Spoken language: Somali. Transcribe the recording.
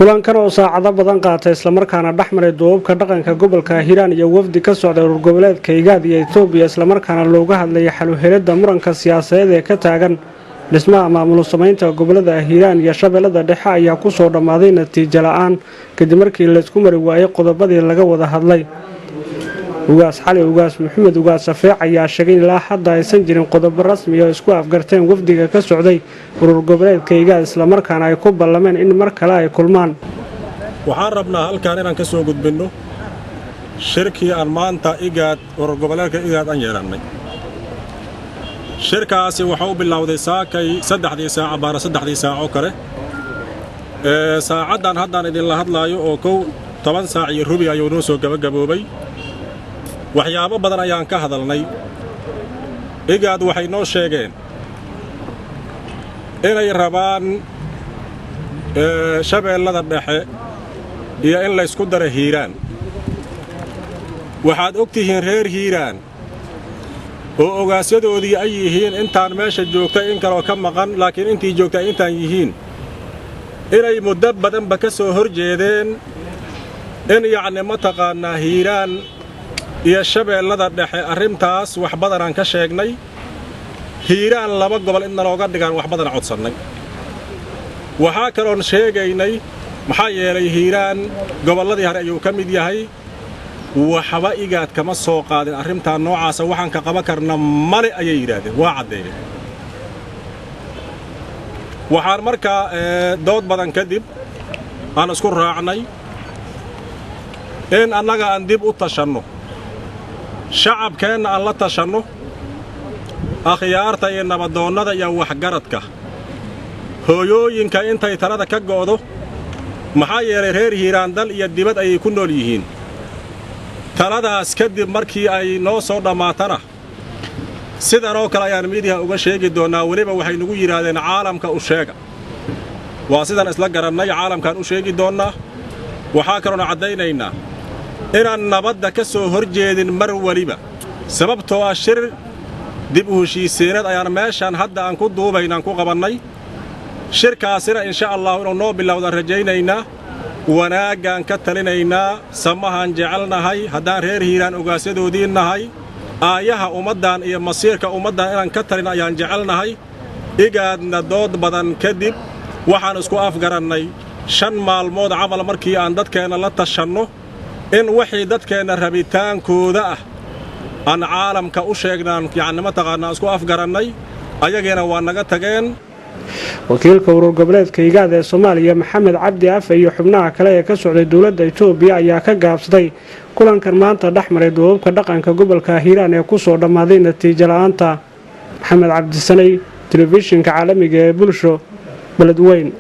kulankan oo saacado badan qaatay isla markaana dhaxmaray duubabka dhaqanka gobolka Hiiraan iyo wafdi ka socday urur goboleedka Igaad iyo Itoobiya isla markaana looga hadlayay xal u helida muranka siyaasadeed ee ka taagan dhismaha maamul samaynta gobolada Hiiraan iyo Shabeellada Dhexe ayaa ku soo dhamaaday natiijo la'aan kadib markii la isku mari waayay qodobadii laga wada hadlay. ugaas xali ugaas maxamed ugaas safeec ayaa sheegay ilaa hadda aysan jirin qodobo rasmi ah oo isku afgarteen wafdiga ka socday urur goboleedka Igaad isla markaana ay ku ballameen in mar kale ay kulmaan. waxaan rabnaa halkaan inaan ka soo gudbinno shirkii aan maanta Igaad urur goboleedka Igaad aan yeelannay. shirkaasi waxa uu bilowday saakay 3 saac baara 3 saac oo kale saacadan haddaan idin la hadlaayo oo 10 saac iyo rubi ayuu noo soo gabagaboobay. waxyaabo badan ayaan ka hadalnay. Igaad waxay noo sheegeen inay rabaan Shabeellada Dhexe iyo in la isku daro Hiiraan. waxaad ogtihiin reer Hiiraan oo ogaasyadoodii ay yihiin intaan meesha joogtay in kale oo ka maqan laakiin intii joogtay intaan yihiin inay muddo badanba ka soo horjeedeen in yacni mataqaanaa Hiiraan iyo Shabeellada Dhexe arrintaas wax badan aan ka sheegnay. Hiiraan laba gobol in nalooga dhigaan wax badan codsannay. waxaa kaloon sheegaynay maxaa yeelay Hiiraan gobolladii hore ayuu ka mid yahay. waxba Igaad kama soo qaadin arrintan noocaas waxaan ka qaban karna male ayay yiraahdeen waa cadeeyeen. waxaan markaa dood badan kadib aan isku raacnay in annaga aan dib u tashanno shacabkeenna aan la tashanno akhyaarta iyo nabadoonnada iyo waxgaradka hooyooyinka intay talada ka go'do maxaa yeelay reer Hiiraan dal iyo dibad ayay ku nool yihiin. taladaas kadib markii ay noo soo dhamaatana sidan oo kale ayaan miidiyaha uga sheegi doonaa. weliba waxay nagu yiraahdeen caalamka u sheega waa sidan isla garannay caalamkan u sheegi doonaa. waxaa kaloona caddaynaynaa inaan nabadda ka soo horjeedin mar waliba sababtoo ah shir dib u heshiisiineed ayaan meeshan hadda aan ku duubaynaan ku qabannay. shirkaasina insha Allah inuu noo bilowdaan rajaynaynaa wanaaggaan ka talinaynaa samahan jecelnahay haddaan reer Hiiraan ogaasyadoodii nahay aayaha ummaddan iyo masiirka ummaddan inaan ka talin ayaan jecelnahay. Igaadna dood badan kadib waxaan isku afgarannay 5 maalmood camal markii aan dadkeena la tashanno in wixii dadkeena rabitaankooda ah aan caalamka u sheegnaan yacni mataqaanaa isku afgarannay ayageena waa naga tageen. wakiilka urur goboleedka Igaad ee Soomaaliya Maxamed Cabdi Afe iyo xubnaha kale ee ka socday dawladda Itoobiya ayaa ka gaabsaday kulankan maanta dhaxmaray duubabka dhaqanka gobolka Hiiraan ee ku soo dhamaaday natiijo la'aanta. Maxamed Cabdi Sanay, telefishinka caalamiga ee Bulsho, Beledweyne.